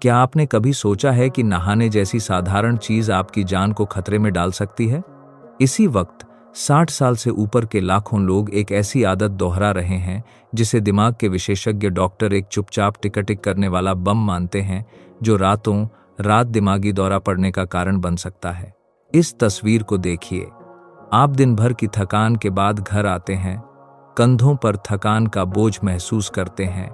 क्या आपने कभी सोचा है कि नहाने जैसी साधारण चीज आपकी जान को खतरे में डाल सकती है? इसी वक्त 60 साल से ऊपर के लाखों लोग एक ऐसी आदत दोहरा रहे हैं जिसे दिमाग के विशेषज्ञ डॉक्टर एक चुपचाप टिकटिक करने वाला बम मानते हैं, जो रातों रात दिमागी दौरा पड़ने का कारण बन सकता है। इस तस्वीर को देखिए। आप दिन भर की थकान के बाद घर आते हैं, कंधों पर थकान का बोझ महसूस करते हैं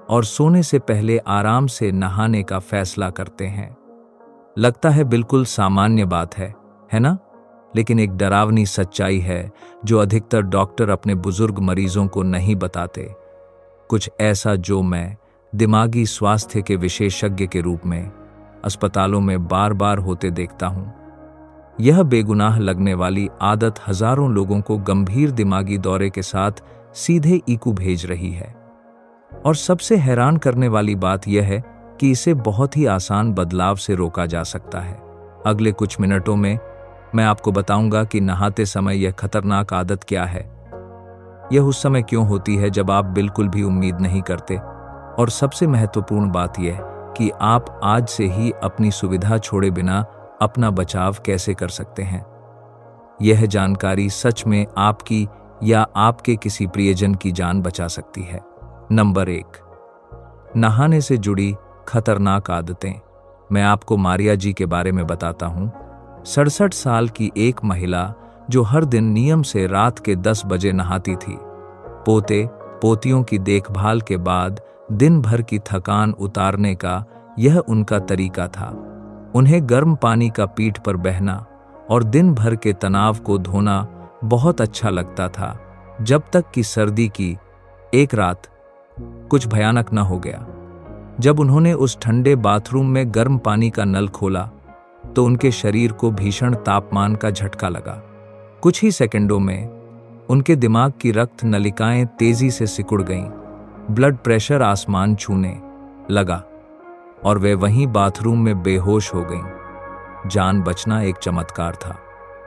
और सोने से पहले आराम से नहाने का फैसला करते हैं। लगता है बिल्कुल सामान्य बात है ना? लेकिन एक डरावनी सच्चाई है जो अधिकतर डॉक्टर अपने बुजुर्ग मरीजों को नहीं बताते। कुछ ऐसा जो मैं दिमागी स्वास्थ्य के विशेषज्ञ के रूप में अस्पतालों में बार बार होते देखता हूं। यह बेगुनाह लगने वाली आदत हजारों लोगों को गंभीर दिमागी दौरे के साथ सीधे ईकू भेज रही है। और सबसे हैरान करने वाली बात यह है कि इसे बहुत ही आसान बदलाव से रोका जा सकता है। अगले कुछ मिनटों में मैं आपको बताऊंगा कि नहाते समय यह खतरनाक आदत क्या है, यह उस समय क्यों होती है जब आप बिल्कुल भी उम्मीद नहीं करते, और सबसे महत्वपूर्ण बात यह कि आप आज से ही अपनी सुविधा छोड़े बिना अपना बचाव कैसे कर सकते हैं। यह जानकारी सच में आपकी या आपके किसी प्रियजन की जान बचा सकती है। नंबर 1, नहाने से जुड़ी खतरनाक आदतें। मैं आपको मारिया जी के बारे में बताता हूं। 67 साल की एक महिला जो हर दिन नियम से रात के 10 बजे नहाती थी। पोते पोतियों की देखभाल के बाद दिन भर की थकान उतारने का यह उनका तरीका था। उन्हें गर्म पानी का पीठ पर बहना और दिन भर के तनाव को धोना बहुत अच्छा लगता था, जब तक कि सर्दी की एक रात कुछ भयानक न हो गया। जब उन्होंने उस ठंडे बाथरूम में गर्म पानी का नल खोला तो उनके शरीर को भीषण तापमान का झटका लगा। कुछ ही सेकंडों में उनके दिमाग की रक्त नलिकाएं तेजी से सिकुड़ गईं, ब्लड प्रेशर आसमान छूने लगा और वे वहीं बाथरूम में बेहोश हो गईं। जान बचना एक चमत्कार था।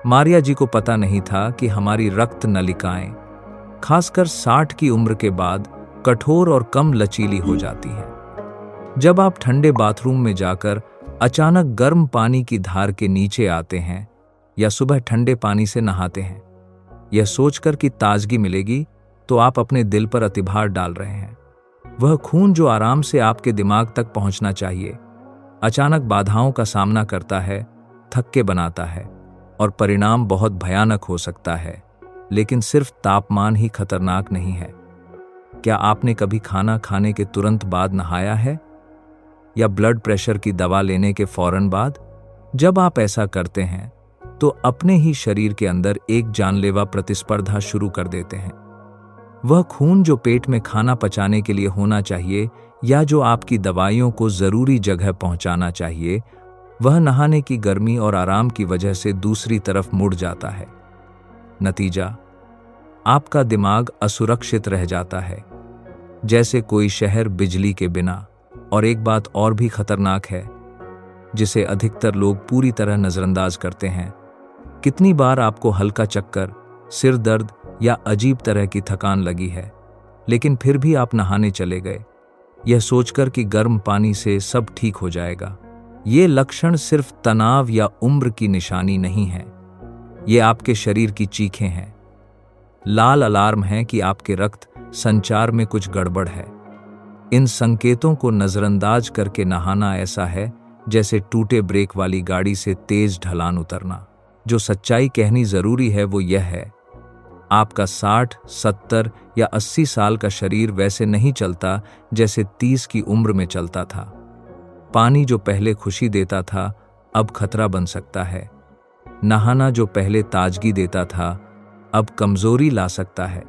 मारिया जी को पता नहीं था कि हमारी रक्त नलिकाएं खासकर 60 की उम्र के बाद कठोर और कम लचीली हो जाती हैं। जब आप ठंडे बाथरूम में जाकर अचानक गर्म पानी की धार के नीचे आते हैं या सुबह ठंडे पानी से नहाते हैं, यह सोचकर कि ताजगी मिलेगी, तो आप अपने दिल पर अतिभार डाल रहे हैं। वह खून जो आराम से आपके दिमाग तक पहुंचना चाहिए, अचानक बाधाओं का सामना करता है, थक्के बनाता है और परिणाम बहुत भयानक हो सकता है। लेकिन सिर्फ तापमान ही खतरनाक नहीं है। क्या आपने कभी खाना खाने के तुरंत बाद नहाया है, या ब्लड प्रेशर की दवा लेने के फौरन बाद? जब आप ऐसा करते हैं तो अपने ही शरीर के अंदर एक जानलेवा प्रतिस्पर्धा शुरू कर देते हैं। वह खून जो पेट में खाना पचाने के लिए होना चाहिए या जो आपकी दवाइयों को जरूरी जगह पहुंचाना चाहिए, वह नहाने की गर्मी और आराम की वजह से दूसरी तरफ मुड़ जाता है। नतीजा, आपका दिमाग असुरक्षित रह जाता है, जैसे कोई शहर बिजली के बिना। और एक बात और भी खतरनाक है, जिसे अधिकतर लोग पूरी तरह नजरअंदाज करते हैं। कितनी बार आपको हल्का चक्कर, सिर दर्द या अजीब तरह की थकान लगी है, लेकिन फिर भी आप नहाने चले गए, यह सोचकर कि गर्म पानी से सब ठीक हो जाएगा। ये लक्षण सिर्फ तनाव या उम्र की निशानी नहीं है, ये आपके शरीर की चीखें हैं, लाल अलार्म है कि आपके रक्त संचार में कुछ गड़बड़ है। इन संकेतों को नजरअंदाज करके नहाना ऐसा है जैसे टूटे ब्रेक वाली गाड़ी से तेज ढलान उतरना। जो सच्चाई कहनी जरूरी है वो यह है, आपका 60, 70 या 80 साल का शरीर वैसे नहीं चलता जैसे 30 की उम्र में चलता था। पानी जो पहले खुशी देता था अब खतरा बन सकता है। नहाना जो पहले ताजगी देता था अब कमजोरी ला सकता है।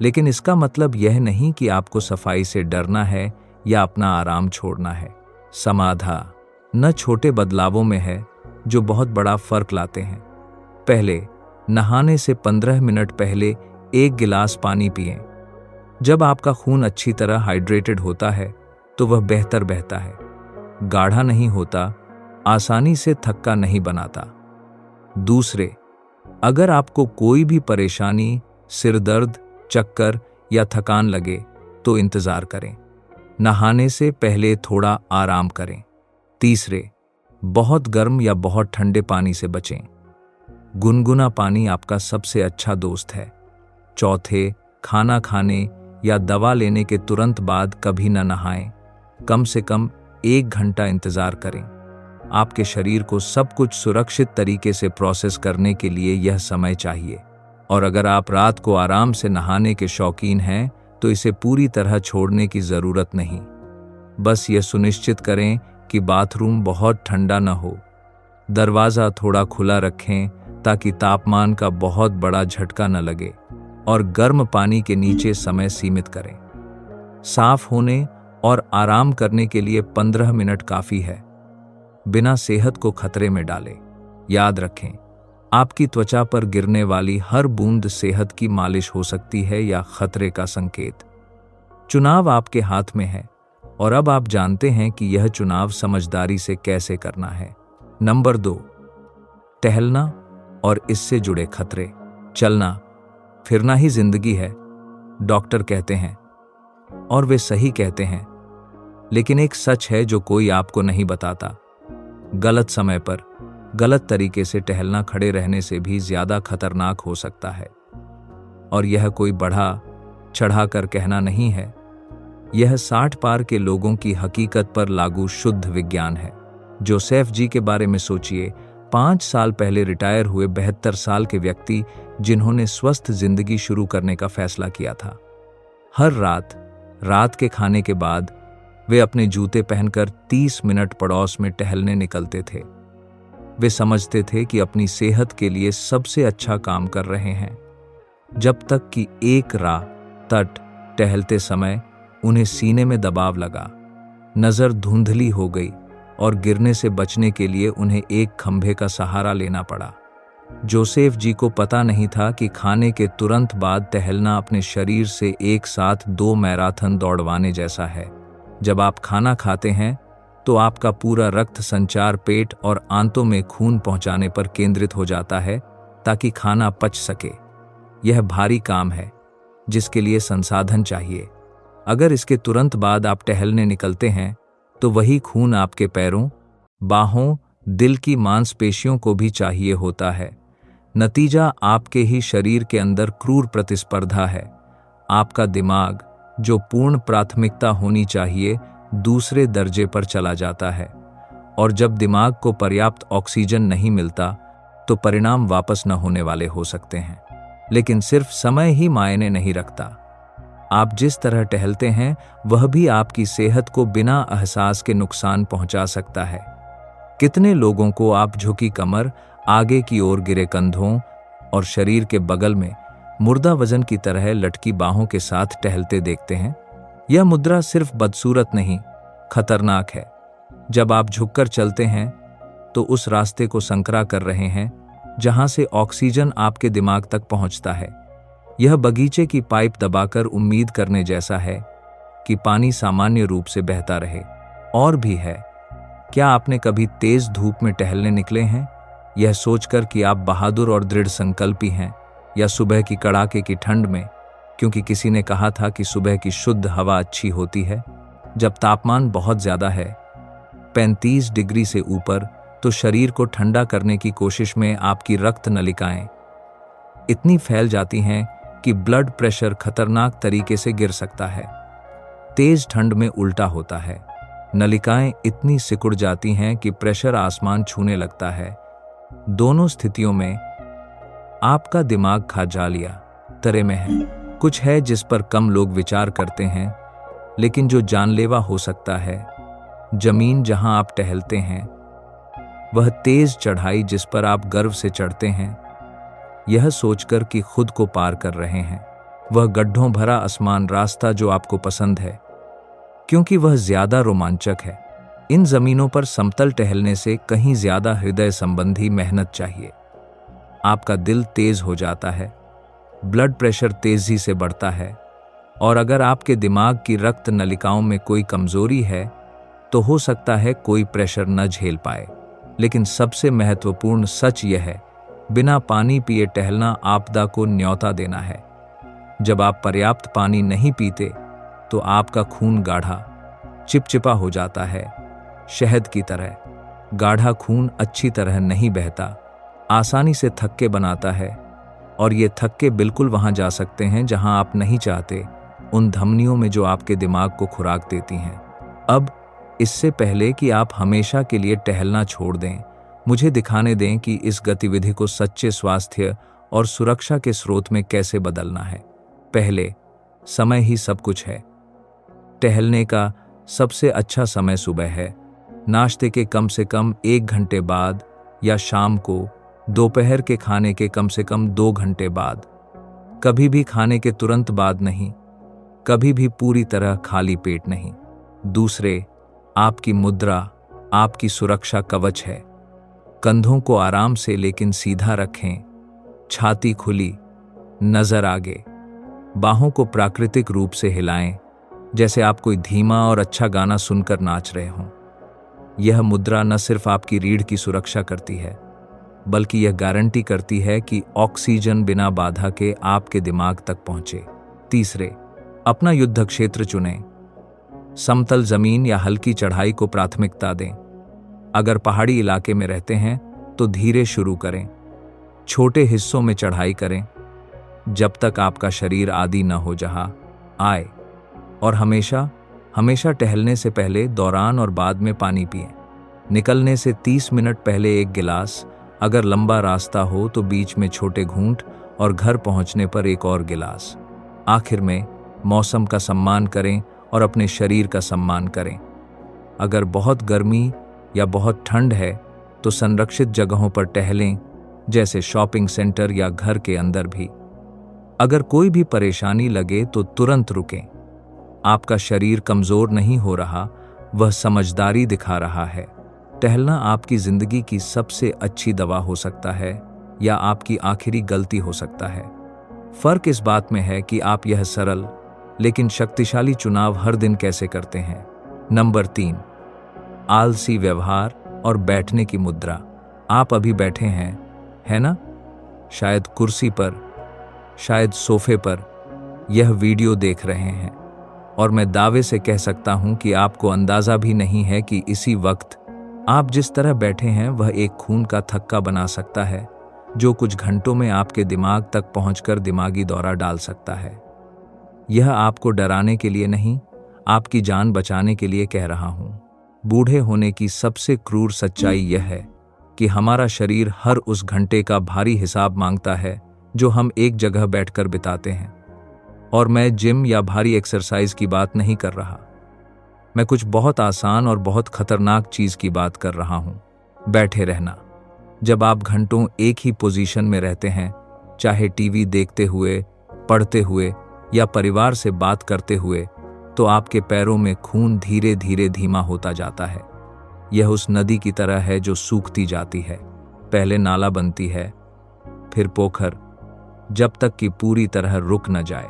लेकिन इसका मतलब यह नहीं कि आपको सफाई से डरना है या अपना आराम छोड़ना है। समाधान न छोटे बदलावों में है जो बहुत बड़ा फर्क लाते हैं। पहले, नहाने से 15 मिनट पहले 1 गिलास पानी पिएं। जब आपका खून अच्छी तरह हाइड्रेटेड होता है तो वह बेहतर बहता है, गाढ़ा नहीं होता, आसानी से थक्का नहीं बनाता। दूसरे, अगर आपको कोई भी परेशानी, सिर दर्द, चक्कर या थकान लगे तो इंतजार करें। नहाने से पहले थोड़ा आराम करें। तीसरे, बहुत गर्म या बहुत ठंडे पानी से बचें। गुनगुना पानी आपका सबसे अच्छा दोस्त है। चौथे, खाना खाने या दवा लेने के तुरंत बाद कभी न नहाएं। कम से कम 1 घंटा इंतजार करें। आपके शरीर को सब कुछ सुरक्षित तरीके से प्रोसेस करने के लिए यह समय चाहिए। और अगर आप रात को आराम से नहाने के शौकीन हैं तो इसे पूरी तरह छोड़ने की ज़रूरत नहीं। बस यह सुनिश्चित करें कि बाथरूम बहुत ठंडा न हो। दरवाज़ा थोड़ा खुला रखें ताकि तापमान का बहुत बड़ा झटका न लगे। और गर्म पानी के नीचे समय सीमित करें। साफ होने और आराम करने के लिए 15 मिनट काफ़ी है, बिना सेहत को खतरे में डाले। याद रखें, आपकी त्वचा पर गिरने वाली हर बूंद सेहत की मालिश हो सकती है या खतरे का संकेत। चुनाव आपके हाथ में है और अब आप जानते हैं कि यह चुनाव समझदारी से कैसे करना है। नंबर 2, टहलना और इससे जुड़े खतरे। चलना फिरना ही जिंदगी है, डॉक्टर कहते हैं, और वे सही कहते हैं। लेकिन एक सच है जो कोई आपको नहीं बताता। गलत समय पर गलत तरीके से टहलना खड़े रहने से भी ज्यादा खतरनाक हो सकता है। और यह कोई बढ़ा चढ़ा कर कहना नहीं है, यह 60 पार के लोगों की हकीकत पर लागू शुद्ध विज्ञान है। जोसेफ जी के बारे में सोचिए, 5 साल पहले रिटायर हुए 72 साल के व्यक्ति जिन्होंने स्वस्थ जिंदगी शुरू करने का फैसला किया था। हर रात के खाने के बाद वे अपने जूते पहनकर 30 मिनट पड़ोस में टहलने निकलते थे। वे समझते थे कि अपनी सेहत के लिए सबसे अच्छा काम कर रहे हैं, जब तक कि एक राह तट टहलते समय उन्हें सीने में दबाव लगा, नजर धुंधली हो गई और गिरने से बचने के लिए उन्हें एक खंभे का सहारा लेना पड़ा। जोसेफ जी को पता नहीं था कि खाने के तुरंत बाद टहलना अपने शरीर से एक साथ 2 मैराथन दौड़वाने जैसा है। जब आप खाना खाते हैं तो आपका पूरा रक्त संचार पेट और आंतों में खून पहुंचाने पर केंद्रित हो जाता है ताकि खाना पच सके। यह भारी काम है जिसके लिए संसाधन चाहिए। अगर इसके तुरंत बाद आप टहलने निकलते हैं तो वही खून आपके पैरों, बाहों, दिल की मांसपेशियों को भी चाहिए होता है। नतीजा आपके ही शरीर के अंदर क्रूर प्रतिस्पर्धा है। आपका दिमाग, जो पूर्ण प्राथमिकता होनी चाहिए, दूसरे दर्जे पर चला जाता है। और जब दिमाग को पर्याप्त ऑक्सीजन नहीं मिलता तो परिणाम वापस न होने वाले हो सकते हैं। लेकिन सिर्फ समय ही मायने नहीं रखता। आप जिस तरह टहलते हैं वह भी आपकी सेहत को बिना एहसास के नुकसान पहुंचा सकता है। कितने लोगों को आप झुकी कमर, आगे की ओर गिरे कंधों और शरीर के बगल में मुर्दा वजन की तरह लटकी बाहों के साथ टहलते देखते हैं? यह मुद्रा सिर्फ बदसूरत नहीं, खतरनाक है। जब आप झुककर चलते हैं तो उस रास्ते को संकरा कर रहे हैं जहां से ऑक्सीजन आपके दिमाग तक पहुंचता है। यह बगीचे की पाइप दबाकर उम्मीद करने जैसा है कि पानी सामान्य रूप से बहता रहे। और भी है, क्या आपने कभी तेज धूप में टहलने निकले हैं, यह सोचकर कि आप बहादुर और दृढ़ संकल्पी हैं, या सुबह की कड़ाके की ठंड में क्योंकि किसी ने कहा था कि सुबह की शुद्ध हवा अच्छी होती है? जब तापमान बहुत ज्यादा है, 35 डिग्री से ऊपर, तो शरीर को ठंडा करने की कोशिश में आपकी रक्त नलिकाएं इतनी फैल जाती हैं कि ब्लड प्रेशर खतरनाक तरीके से गिर सकता है। तेज ठंड में उल्टा होता है, नलिकाएं इतनी सिकुड़ जाती हैं कि प्रेशर आसमान छूने लगता है। दोनों स्थितियों में आपका दिमाग खा जा लिया तरे में है। कुछ है जिस पर कम लोग विचार करते हैं, लेकिन जो जानलेवा हो सकता है। जमीन जहां आप टहलते हैं, वह तेज चढ़ाई जिस पर आप गर्व से चढ़ते हैं, यह सोचकर कि खुद को पार कर रहे हैं। वह गड्ढों भरा आसमान रास्ता जो आपको पसंद है क्योंकि वह ज्यादा रोमांचक है। इन जमीनों पर समतल टहलने से कहीं ज्यादा हृदय संबंधी मेहनत चाहिए। आपका दिल तेज हो जाता है, ब्लड प्रेशर तेजी से बढ़ता है, और अगर आपके दिमाग की रक्त नलिकाओं में कोई कमजोरी है तो हो सकता है कोई प्रेशर न झेल पाए। लेकिन सबसे महत्वपूर्ण सच यह है, बिना पानी पिए टहलना आपदा को न्योता देना है। जब आप पर्याप्त पानी नहीं पीते तो आपका खून गाढ़ा, चिपचिपा हो जाता है, शहद की तरह। गाढ़ा खून अच्छी तरह नहीं बहता, आसानी से थक्के बनाता है, और ये थक्के बिल्कुल वहां जा सकते हैं जहां आप नहीं चाहते, उन धमनियों में जो आपके दिमाग को खुराक देती हैं। अब इससे पहले कि आप हमेशा के लिए टहलना छोड़ दें, मुझे दिखाने दें कि इस गतिविधि को सच्चे स्वास्थ्य और सुरक्षा के स्रोत में कैसे बदलना है। पहले, समय ही सब कुछ है। टहलने का सबसे अच्छा समय सुबह है, नाश्ते के कम से कम 1 घंटे बाद, या शाम को दोपहर के खाने के कम से कम 2 घंटे बाद। कभी भी खाने के तुरंत बाद नहीं, कभी भी पूरी तरह खाली पेट नहीं। दूसरे, आपकी मुद्रा आपकी सुरक्षा कवच है। कंधों को आराम से लेकिन सीधा रखें, छाती खुली, नजर आगे। बाहों को प्राकृतिक रूप से हिलाएं, जैसे आप कोई धीमा और अच्छा गाना सुनकर नाच रहे हों। यह मुद्रा न सिर्फ आपकी रीढ़ की सुरक्षा करती है, बल्कि यह गारंटी करती है कि ऑक्सीजन बिना बाधा के आपके दिमाग तक पहुंचे। तीसरे, अपना युद्ध क्षेत्र चुनें। समतल जमीन या हल्की चढ़ाई को प्राथमिकता दें। अगर पहाड़ी इलाके में रहते हैं तो धीरे शुरू करें, छोटे हिस्सों में चढ़ाई करें, जब तक आपका शरीर आदी न हो जाए। और हमेशा टहलने से पहले, दौरान और बाद में पानी पिएं। निकलने से 30 मिनट पहले 1 गिलास, अगर लंबा रास्ता हो तो बीच में छोटे घूंट, और घर पहुंचने पर 1 और गिलास। आखिर में, मौसम का सम्मान करें और अपने शरीर का सम्मान करें। अगर बहुत गर्मी या बहुत ठंड है तो संरक्षित जगहों पर टहलें, जैसे शॉपिंग सेंटर या घर के अंदर भी। अगर कोई भी परेशानी लगे तो तुरंत रुकें। आपका शरीर कमजोर नहीं हो रहा, वह समझदारी दिखा रहा है। टहलना आपकी जिंदगी की सबसे अच्छी दवा हो सकता है, या आपकी आखिरी गलती हो सकता है। फर्क इस बात में है कि आप यह सरल लेकिन शक्तिशाली चुनाव हर दिन कैसे करते हैं। नंबर 3, आलसी व्यवहार और बैठने की मुद्रा। आप अभी बैठे हैं, है ना? शायद कुर्सी पर, शायद सोफे पर, यह वीडियो देख रहे हैं, और मैं दावे से कह सकता हूं कि आपको अंदाजा भी नहीं है कि इसी वक्त आप जिस तरह बैठे हैं वह एक खून का थक्का बना सकता है, जो कुछ घंटों में आपके दिमाग तक पहुंचकर दिमागी दौरा डाल सकता है। यह आपको डराने के लिए नहीं, आपकी जान बचाने के लिए कह रहा हूं। बूढ़े होने की सबसे क्रूर सच्चाई यह है कि हमारा शरीर हर उस घंटे का भारी हिसाब मांगता है जो हम एक जगह बैठकर बिताते हैं। और मैं जिम या भारी एक्सरसाइज की बात नहीं कर रहा, मैं कुछ बहुत आसान और बहुत खतरनाक चीज की बात कर रहा हूं, बैठे रहना। जब आप घंटों एक ही पोजीशन में रहते हैं, चाहे टीवी देखते हुए, पढ़ते हुए या परिवार से बात करते हुए, तो आपके पैरों में खून धीरे धीरे धीमा होता जाता है। यह उस नदी की तरह है जो सूखती जाती है। पहले नाला बनती है, फिर पोखर, जब तक कि पूरी तरह रुक न जाए।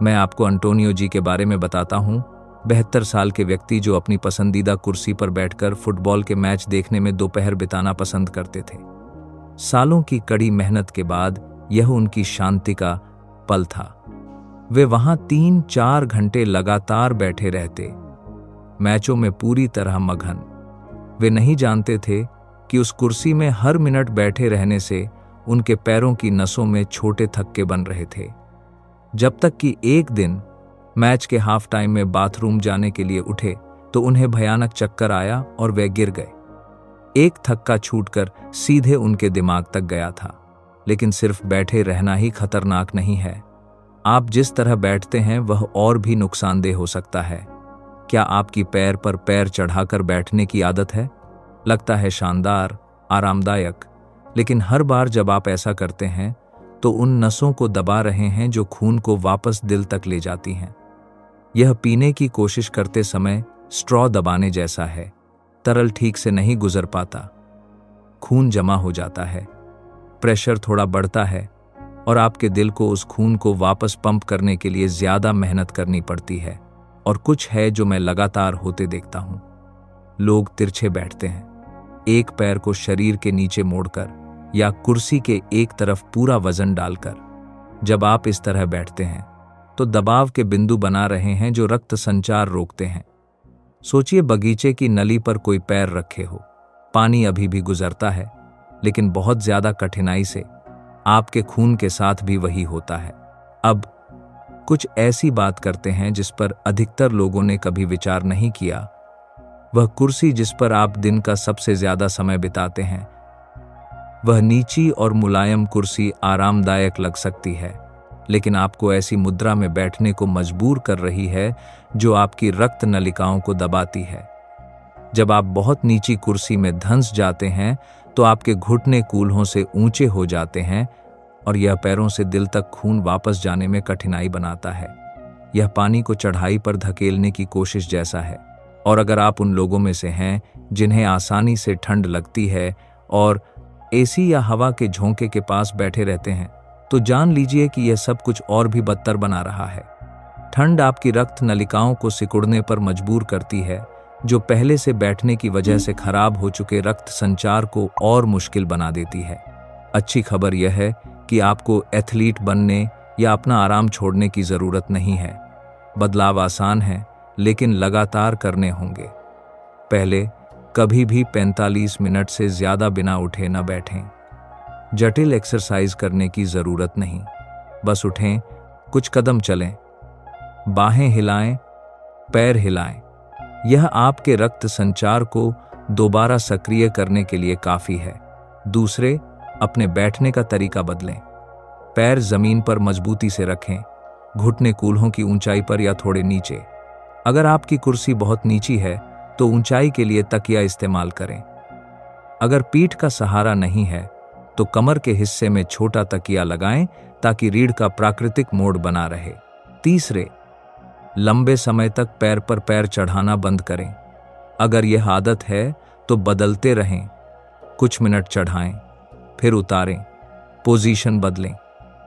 मैं आपको अंटोनियो जी के बारे में बताता हूं, 72 साल के व्यक्ति जो अपनी पसंदीदा कुर्सी पर बैठकर फुटबॉल के मैच देखने में दोपहर बिताना पसंद करते थे। सालों की कड़ी मेहनत के बाद यह उनकी शांति का पल था। वे वहां 3-4 घंटे लगातार बैठे रहते, मैचों में पूरी तरह मगन। वे नहीं जानते थे कि उस कुर्सी में हर मिनट बैठे रहने से उनके पैरों की नसों में छोटे थक्के बन रहे थे। जब तक कि एक दिन मैच के हाफ टाइम में बाथरूम जाने के लिए उठे तो उन्हें भयानक चक्कर आया और वे गिर गए। एक थक्का छूटकर सीधे उनके दिमाग तक गया था। लेकिन सिर्फ बैठे रहना ही खतरनाक नहीं है, आप जिस तरह बैठते हैं वह और भी नुकसानदेह हो सकता है। क्या आपकी पैर पर पैर चढ़ाकर बैठने की आदत है? लगता है शानदार, आरामदायक, लेकिन हर बार जब आप ऐसा करते हैं तो उन नसों को दबा रहे हैं जो खून को वापस दिल तक ले जाती हैं। यह पीने की कोशिश करते समय स्ट्रॉ दबाने जैसा है। तरल ठीक से नहीं गुजर पाता, खून जमा हो जाता है, प्रेशर थोड़ा बढ़ता है और आपके दिल को उस खून को वापस पंप करने के लिए ज्यादा मेहनत करनी पड़ती है। और कुछ है जो मैं लगातार होते देखता हूं। लोग तिरछे बैठते हैं, एक पैर को शरीर के नीचे मोड़कर या कुर्सी के एक तरफ पूरा वजन डालकर। जब आप इस तरह बैठते हैं तो दबाव के बिंदु बना रहे हैं जो रक्त संचार रोकते हैं। सोचिए बगीचे की नली पर कोई पैर रखे हो। पानी अभी भी गुजरता है, लेकिन बहुत ज्यादा कठिनाई से। आपके खून के साथ भी वही होता है। अब कुछ ऐसी बात करते हैं जिस पर अधिकतर लोगों ने कभी विचार नहीं किया। वह कुर्सी जिस पर आप दिन का सबसे ज्यादा समय बिताते हैं। वह नीची और मुलायम कुर्सी आरामदायक लग सकती है, लेकिन आपको ऐसी मुद्रा में बैठने को मजबूर कर रही है जो आपकी रक्त नलिकाओं को दबाती है। जब आप बहुत नीची कुर्सी में धंस जाते हैं तो आपके घुटने कूल्हों से ऊंचे हो जाते हैं और यह पैरों से दिल तक खून वापस जाने में कठिनाई बनाता है। यह पानी को चढ़ाई पर धकेलने की कोशिश जैसा है। और अगर आप उन लोगों में से हैं जिन्हें आसानी से ठंड लगती है और एसी या हवा के झोंके के पास बैठे रहते हैं, तो जान लीजिए कि यह सब कुछ और भी बदतर बना रहा है। ठंड आपकी रक्त नलिकाओं को सिकुड़ने पर मजबूर करती है, जो पहले से बैठने की वजह से खराब हो चुके रक्त संचार को और मुश्किल बना देती है। अच्छी खबर यह है कि आपको एथलीट बनने या अपना आराम छोड़ने की जरूरत नहीं है। बदलाव आसान है, लेकिन लगातार करने होंगे। पहले कभी भी 45 मिनट से ज्यादा बिना उठे न बैठें। जटिल एक्सरसाइज करने की जरूरत नहीं, बस उठें, कुछ कदम चलें, बाहें हिलाएं, पैर हिलाएं। यह आपके रक्त संचार को दोबारा सक्रिय करने के लिए काफी है। दूसरे, अपने बैठने का तरीका बदलें। पैर जमीन पर मजबूती से रखें, घुटने कूल्हों की ऊंचाई पर या थोड़े नीचे। अगर आपकी कुर्सी बहुत नीची है तो ऊंचाई के लिए तकिया इस्तेमाल करें। अगर पीठ का सहारा नहीं है तो कमर के हिस्से में छोटा तकिया लगाएं ताकि रीढ़ का प्राकृतिक मोड़ बना रहे। तीसरे, लंबे समय तक पैर पर पैर चढ़ाना बंद करें। अगर यह आदत है तो बदलते रहें। कुछ मिनट चढ़ाएं, फिर उतारें, पोजीशन बदलें।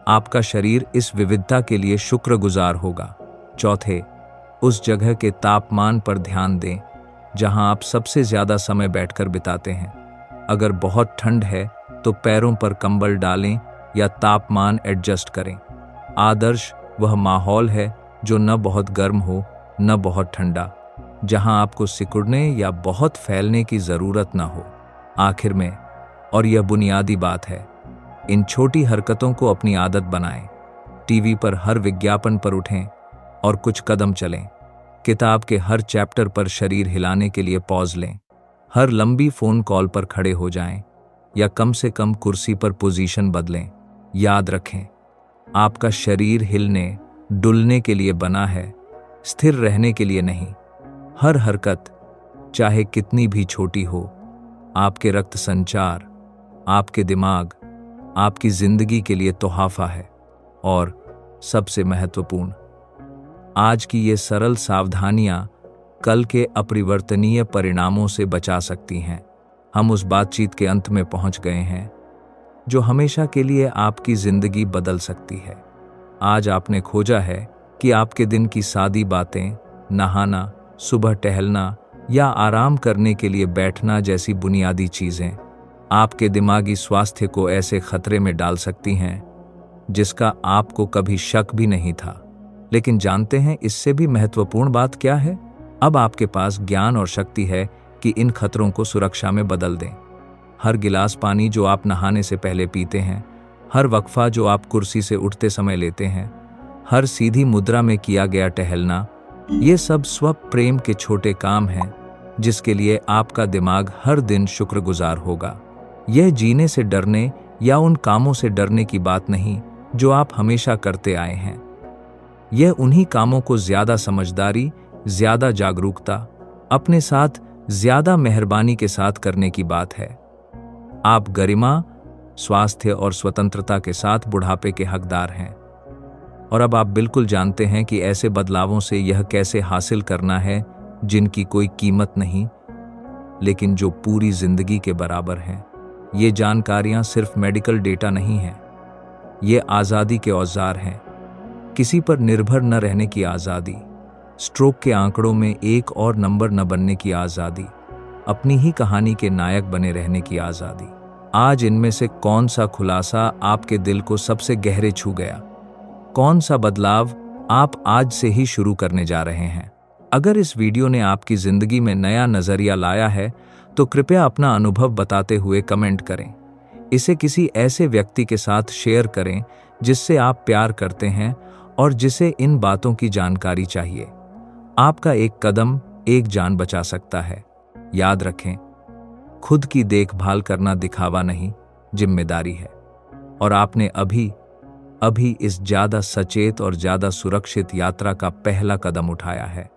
आपका शरीर इस विविधता के लिए शुक्रगुजार होगा। चौथे, उस जगह के तापमान पर ध्यान दें जहां आप सबसे ज्यादा समय बैठकर बिताते हैं। अगर बहुत ठंड है तो पैरों पर कंबल डालें या तापमान एडजस्ट करें। आदर्श वह माहौल है जो न बहुत गर्म हो न बहुत ठंडा, जहां आपको सिकुड़ने या बहुत फैलने की जरूरत न हो। आखिर में, और यह बुनियादी बात है, इन छोटी हरकतों को अपनी आदत बनाएं। टीवी पर हर विज्ञापन पर उठें और कुछ कदम चलें। किताब के हर चैप्टर पर शरीर हिलाने के लिए पॉज लें। हर लंबी फोन कॉल पर खड़े हो जाएं या कम से कम कुर्सी पर पोजीशन बदलें। याद रखें, आपका शरीर हिलने डुलने के लिए बना है, स्थिर रहने के लिए नहीं। हर हरकत, चाहे कितनी भी छोटी हो, आपके रक्त संचार, आपके दिमाग, आपकी जिंदगी के लिए तोहफा है। और सबसे महत्वपूर्ण, आज की ये सरल सावधानियां कल के अपरिवर्तनीय परिणामों से बचा सकती हैं। हम उस बातचीत के अंत में पहुंच गए हैं जो हमेशा के लिए आपकी जिंदगी बदल सकती है। आज आपने खोजा है कि आपके दिन की सादी बातें, नहाना, सुबह टहलना या आराम करने के लिए बैठना जैसी बुनियादी चीजें आपके दिमागी स्वास्थ्य को ऐसे खतरे में डाल सकती हैं जिसका आपको कभी शक भी नहीं था। लेकिन जानते हैं इससे भी महत्वपूर्ण बात क्या है? अब आपके पास ज्ञान और शक्ति है कि इन खतरों को सुरक्षा में बदल दें। हर गिलास पानी जो आप नहाने से पहले पीते हैं, हर वक्फा जो आप कुर्सी से उठते समय लेते हैं, हर सीधी मुद्रा में किया गया टहलना, ये सब स्व प्रेम के छोटे काम हैं जिसके लिए आपका दिमाग हर दिन शुक्रगुजार होगा। यह जीने से डरने या उन कामों से डरने की बात नहीं जो आप हमेशा करते आए हैं। यह उन्हीं कामों को ज्यादा समझदारी, ज्यादा जागरूकता, अपने साथ ज्यादा मेहरबानी के साथ करने की बात है। आप गरिमा, स्वास्थ्य और स्वतंत्रता के साथ बुढ़ापे के हकदार हैं। और अब आप बिल्कुल जानते हैं कि ऐसे बदलावों से यह कैसे हासिल करना है जिनकी कोई कीमत नहीं, लेकिन जो पूरी जिंदगी के बराबर हैं। ये जानकारियां सिर्फ मेडिकल डेटा नहीं हैं, ये आज़ादी के औजार हैं। किसी पर निर्भर न रहने की आज़ादी, स्ट्रोक के आंकड़ों में एक और नंबर न बनने की आज़ादी, अपनी ही कहानी के नायक बने रहने की आज़ादी। आज इनमें से कौन सा खुलासा आपके दिल को सबसे गहरे छू गया? कौन सा बदलाव आप आज से ही शुरू करने जा रहे हैं? अगर इस वीडियो ने आपकी जिंदगी में नया नजरिया लाया है तो कृपया अपना अनुभव बताते हुए कमेंट करें। इसे किसी ऐसे व्यक्ति के साथ शेयर करें जिससे आप प्यार करते हैं और जिसे इन बातों की जानकारी चाहिए। आपका एक कदम एक जान बचा सकता है। याद रखें, खुद की देखभाल करना दिखावा नहीं, जिम्मेदारी है। और आपने अभी इस ज्यादा सचेत और ज्यादा सुरक्षित यात्रा का पहला कदम उठाया है।